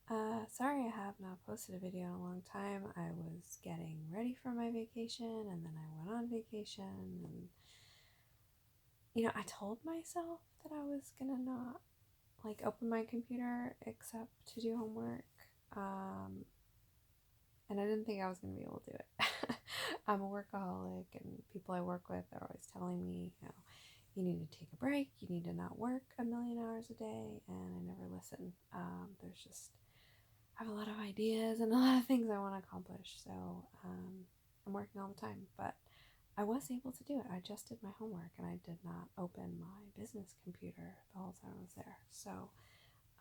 Sorry I have not posted a video in a long time. I was getting ready for my vacation and then I went on vacation and I told myself that I was gonna not open my computer except to do homework. Um, and I didn't think I was gonna be able to do it. I'm a workaholic and people I work with are always telling me, you need to take a break, you need to not work a million hours a day, and I never listen. There's just I have a lot of ideas and a lot of things I want to accomplish, so I'm working all the time. But I was able to do it. I just did my homework and I did not open my business computer the whole time I was there. So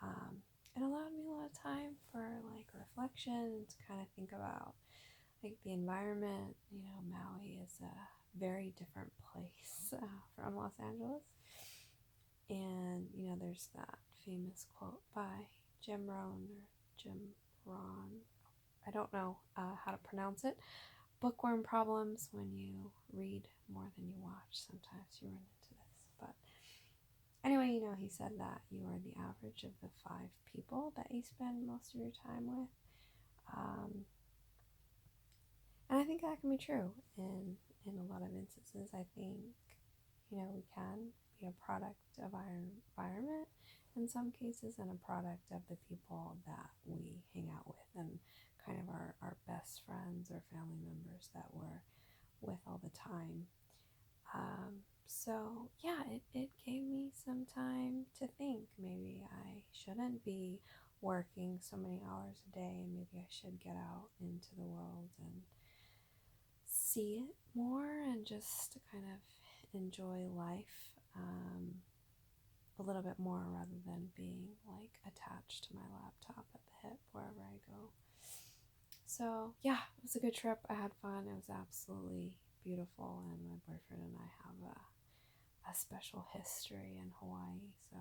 um, it allowed me a lot of time for reflection to kind of think about the environment. Maui is a very different place from Los Angeles, and there's that famous quote by Jim Rohn or Jim Ron. I don't know how to pronounce it. Bookworm problems when you read more than you watch. Sometimes you run into this. But anyway, he said that you are the average of the 5 people that you spend most of your time with. And I think that can be true in a lot of instances. I think, we can be a product of our environment in some cases and a product of the people that we hang out with and kind of our best friends or family members that we're with all the time. So yeah, it gave me some time to think maybe I shouldn't be working so many hours a day and maybe I should get out into the world and see it more and just kind of enjoy life a little bit more rather than being attached to my laptop at the hip wherever I go. So yeah, it was a good trip. I had fun. It was absolutely beautiful, and my boyfriend and I have a special history in Hawaii, so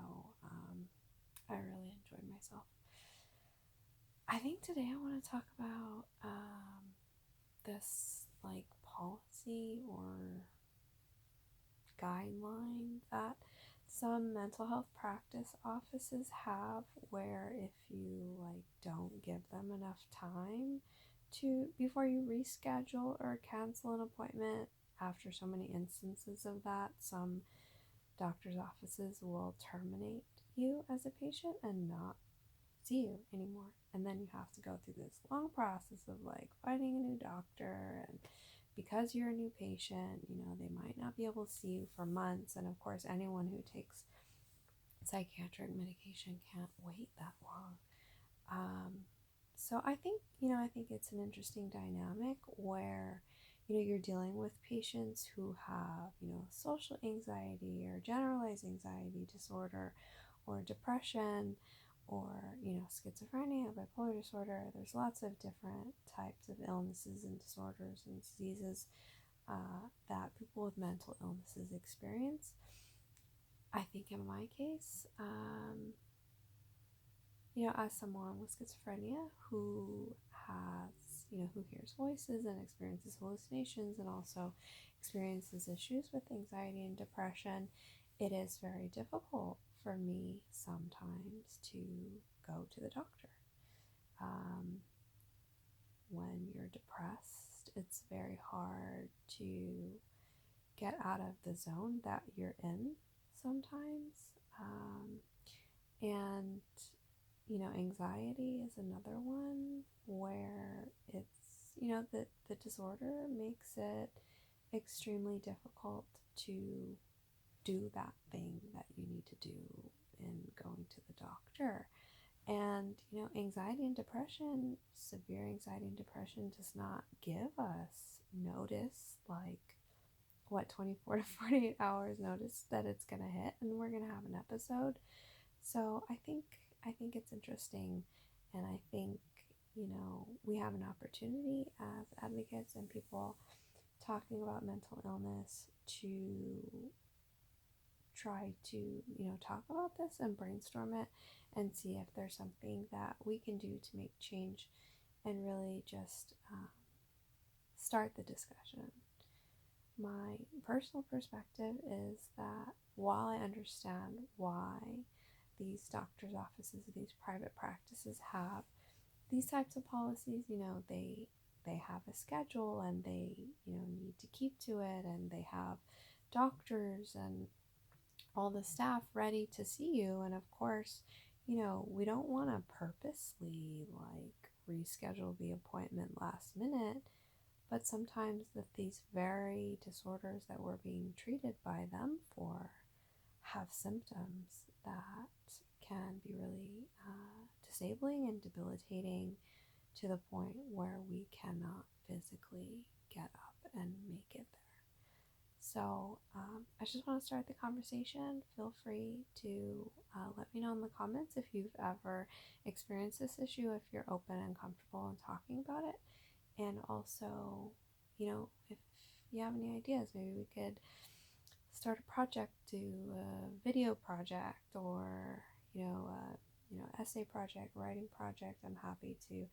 I really enjoyed myself. I think today I want to talk about this policy or guideline that some mental health practice offices have, where if you don't give them enough time to before you reschedule or cancel an appointment, after so many instances of that, some doctors' offices will terminate you as a patient and not see you anymore. And then you have to go through this long process of finding a new doctor, and because you're a new patient, they might not be able to see you for months. And of course, anyone who takes psychiatric medication can't wait that long. So I think it's an interesting dynamic where, you're dealing with patients who have, social anxiety or generalized anxiety disorder or depression or, schizophrenia, bipolar disorder. There's lots of different types of illnesses and disorders and diseases that people with mental illnesses experience. I think in my case, as someone with schizophrenia who has, who hears voices and experiences hallucinations and also experiences issues with anxiety and depression, it is very difficult for me sometimes to go to the doctor. When you're depressed, it's very hard to get out of the zone that you're in sometimes. And anxiety is another one where it's, the disorder makes it extremely difficult to do that thing that you need to do in going to the doctor. And, anxiety and depression, severe anxiety and depression does not give us notice, 24 to 48 hours notice that it's going to hit and we're going to have an episode. So I think it's interesting, and I think, we have an opportunity as advocates and people talking about mental illness to try to, talk about this and brainstorm it and see if there's something that we can do to make change and really just start the discussion. My personal perspective is that while I understand why these doctor's offices, these private practices have these types of policies. They have a schedule, and they need to keep to it, and they have doctors and all the staff ready to see you. And of course, we don't want to purposely like reschedule the appointment last minute, but sometimes these very disorders that we're being treated by them for have symptoms that can be really disabling and debilitating, to the point where we cannot physically get up and make it there. So I just want to start the conversation. Feel free to let me know in the comments if you've ever experienced this issue, if you're open and comfortable in talking about it. And also, if you have any ideas, maybe we could start a project, do a video project, or essay project, writing project. I'm happy to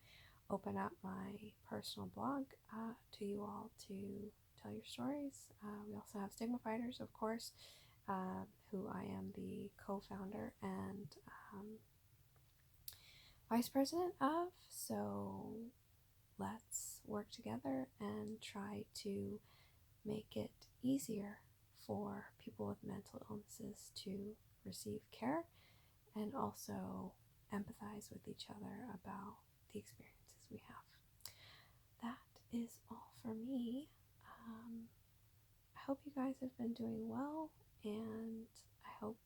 open up my personal blog to you all to tell your stories. We also have Stigma Fighters, of course, who I am the co-founder and vice president of. So let's work together and try to make it easier for people with mental illnesses to receive care, and also empathize with each other about the experiences we have. That is all for me. I hope you guys have been doing well, and I hope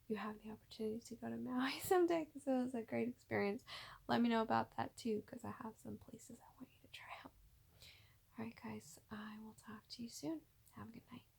you have the opportunity to go to Maui someday, because it was a great experience. Let me know about that too, because I have some places I want you to try out. Alright guys, I will talk to you soon. Have a good night.